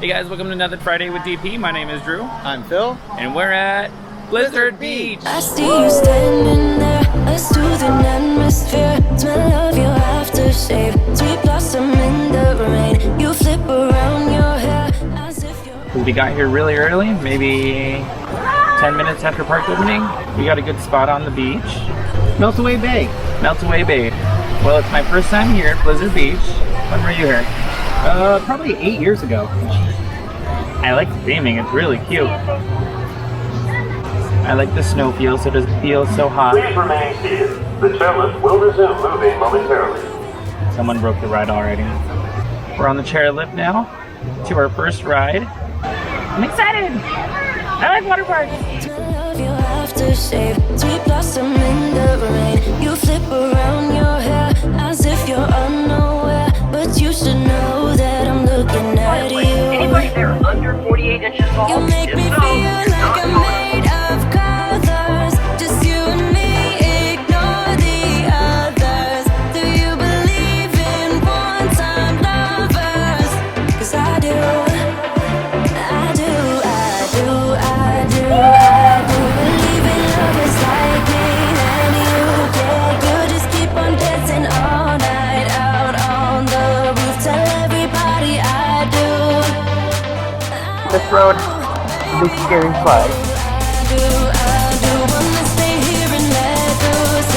Hey guys, welcome to another Friday with DP. My name is Drew. I'm Phil. And we're at Blizzard Beach. I see you standing there, a soothing atmosphere. Smell of your aftershave, sweet blossom in the rain. You flip around your hair as if you're... We got here really early, maybe 10 minutes after park opening. We got a good spot on the beach. Meltaway Bay. Meltaway Bay. Well, it's my first time here at Blizzard Beach. When were you here? Probably 8 years ago. I like the theming, it's really cute. I like the snow feel, so it doesn't feel so hot. Please remain seated. The chairlift will resume moving momentarily. Someone broke the ride already. We're on the chairlift now to our first ride. I'm excited! I like water parks! Smell of your aftershave, sweet blossom in the rain. You flip around your hair as if you're unaware. But you should know that I'm looking at you. Anybody there under 48 inches tall? You make me feel like I'm made of colors. Just you and me, ignore the others. Do you believe in one-time lovers? 'Cause I do. Believe in lovers like me and you. Yeah, you just keep on dancing all night out on the roof. Tell everybody I do. This road is a big scary slide. I do wanna stay here and let loose.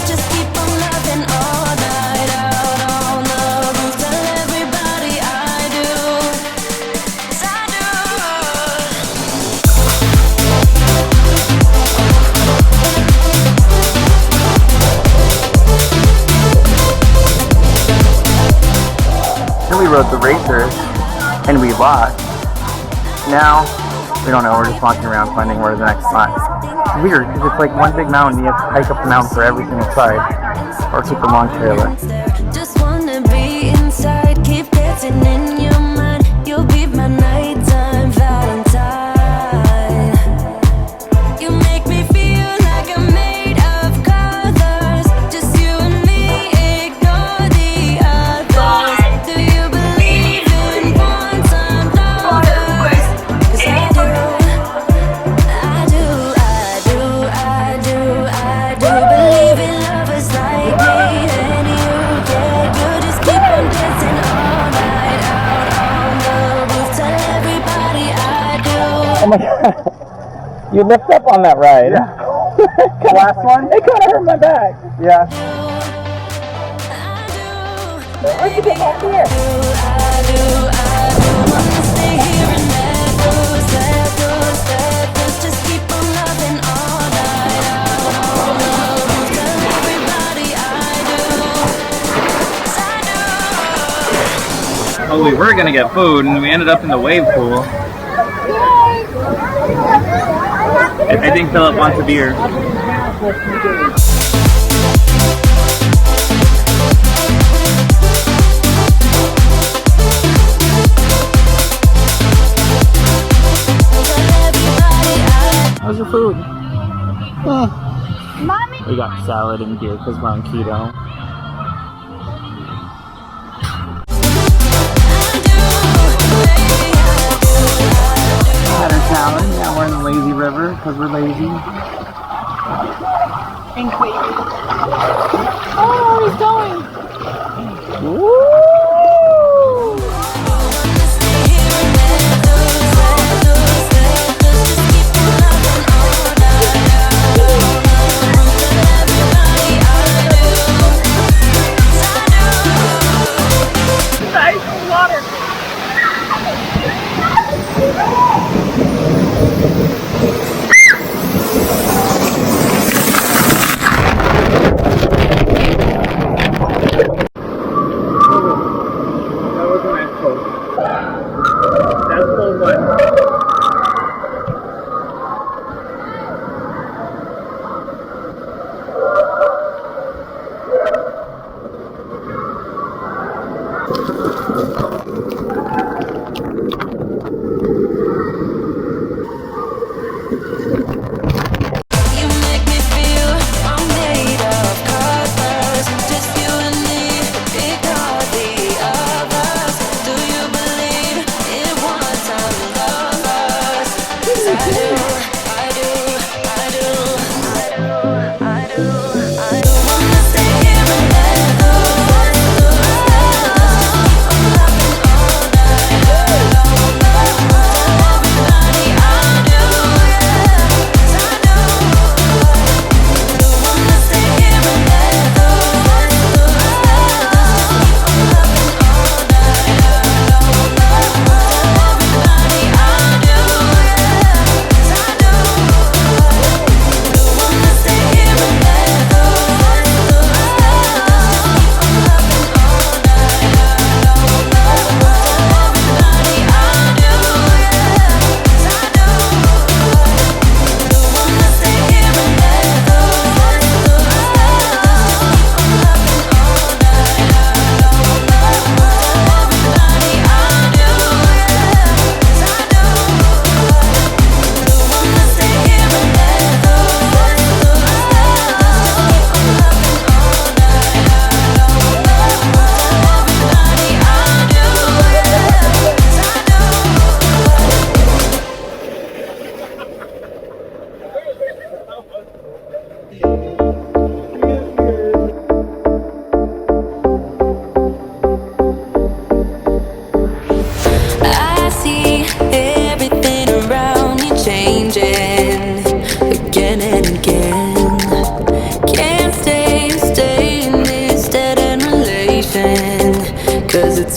Just keep on loving all night out on the roof. Tell everybody I do. 'Cause I do. Then we rode the racers, and we lost. Now, we don't know, we're just walking around finding where the next spot. It's weird, because it's like one big mountain, you have to hike up the mountain for every single side, or take a long trailer. Just wanna be inside, keep dancing in your mind. You'll be my nighttime Valentine. You make me feel like I'm made of colors. Just you and me, ignore the others. Do you believe in one-time lovers? 'Cause I do. Believe in lovers like me and you. Yeah, you just keep on dancing all night out on the roof. Tell everybody I do. Oh my god, you lift up on that ride. Yeah. Last one? It kind of hurt my back. Yeah. Where'd you get back here? I do wanna stay here and let loose. Just keep on loving all night out on the roof. Tell everybody I do. 'Cause I do. Oh, we were gonna get food, and we ended up in the wave pool. I think Philip wants a beer. How's your food? Mommy. We got salad and beer because we're on keto. Had our salad. Now we're in the lazy river because we're lazy. And quick. Oh, he's going. Woo! Nice water. Just you and me, ignore the others. Do you believe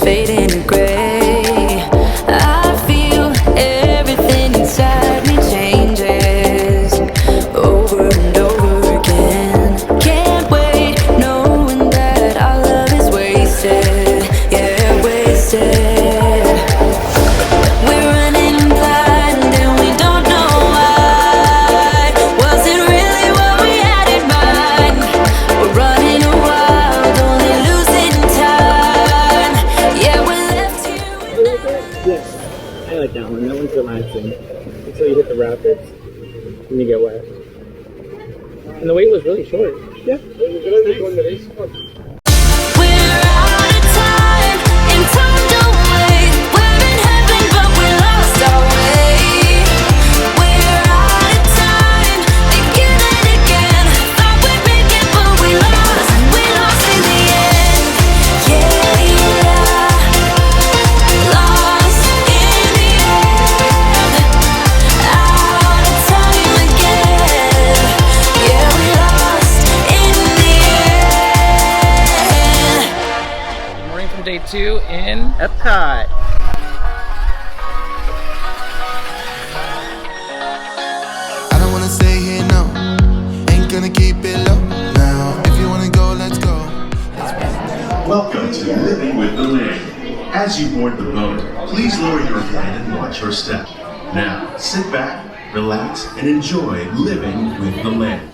is fading to gray. I feel everything inside me changes over and over again. Can't wait, knowing that our love is wasted, yeah, wasted. We're running blind and we don't know why. Was it really what we had in mind? We're running wild, only losing time. Yeah, we're left here. Yes. I like that one. That one's relaxing. Until you hit the rapids and you get wet. And the wait was really short. Yeah. We're out of time and time don't wait. We're in heaven but we lost our way. We're out of time again and again. Thought we'd make it but we lost in the end. Yeah, lost in the end. Out of time again. Yeah, we lost in the end. Morning from day 2 in EPCOT. I don't wanna stay here, no. Ain't gonna keep it low now. If you wanna go, let's go. Welcome to Living with the Land. As you board the boat, please lower your head and watch your step. Now, sit back, relax, and enjoy living with the land.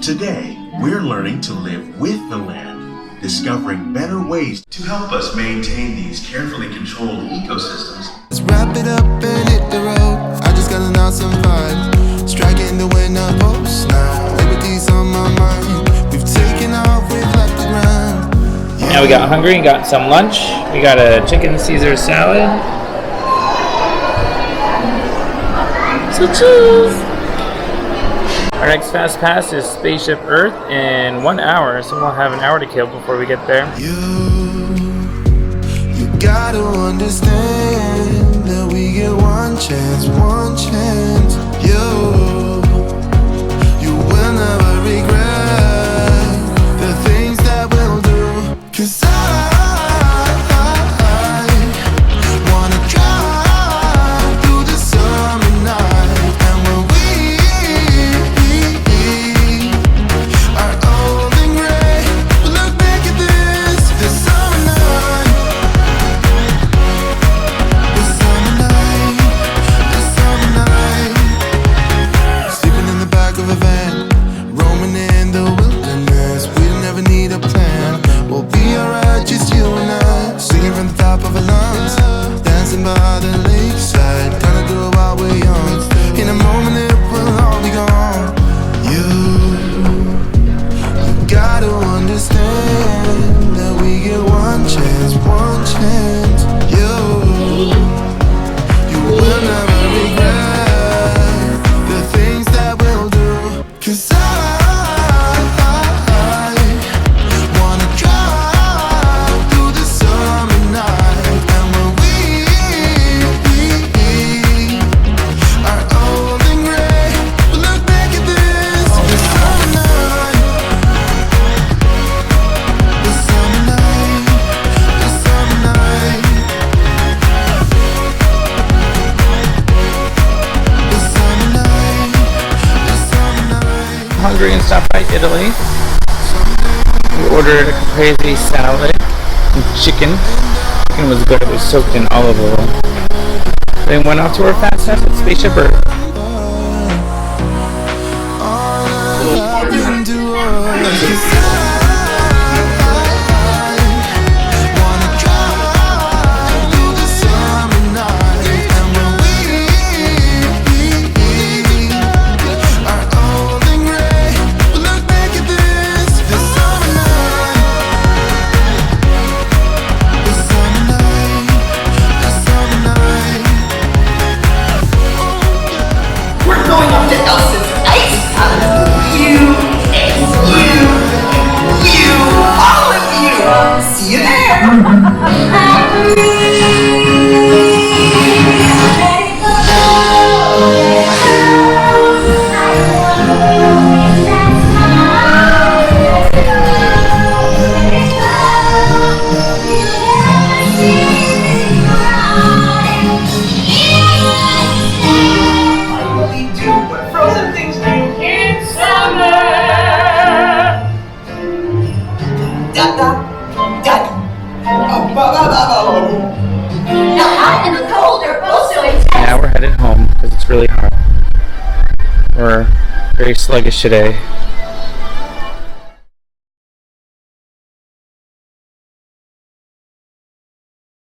Today, we're learning to live with the land, discovering better ways to help us maintain these carefully controlled ecosystems. Let's wrap it up and hit the road. I just got an awesome vibe. Striking the winner post now. Liberty's on my mind. We've taken off, we've left the ground. Now we got hungry and got some lunch. We got a chicken Caesar salad. So choose. Our next fast pass is Spaceship Earth in 1 hour, so we'll have an hour to kill before we get there. You gotta understand that we get one chance, one chance. You will never regret the things that we'll do. 'Cause I wanna drive through the summer night. And when we are old and gray, we'll look back at this summer night. This summer night, this summer night. Sleeping in the back of a van, roaming in the wilderness. We'll never need a plan. We'll be alright, just you and I. Singing from the top of our lungs, dancing by the lakeside. Gonna do it while we're young. In a moment it will all be gone. You gotta understand that we get one chance, one chance. You will never regret the things that we'll do. 'Cause I wanna drive through the summer night. And when we are old and gray, we'll look back at this summer night. This summer night, this summer night. This summer night, this summer night. Hungry and stopped by Italy. We ordered a caprese salad and chicken. Chicken was good, it was soaked in olive oil. Then went off to our fast pass at Spaceship Earth. headed home because it's really hot. We're very sluggish today.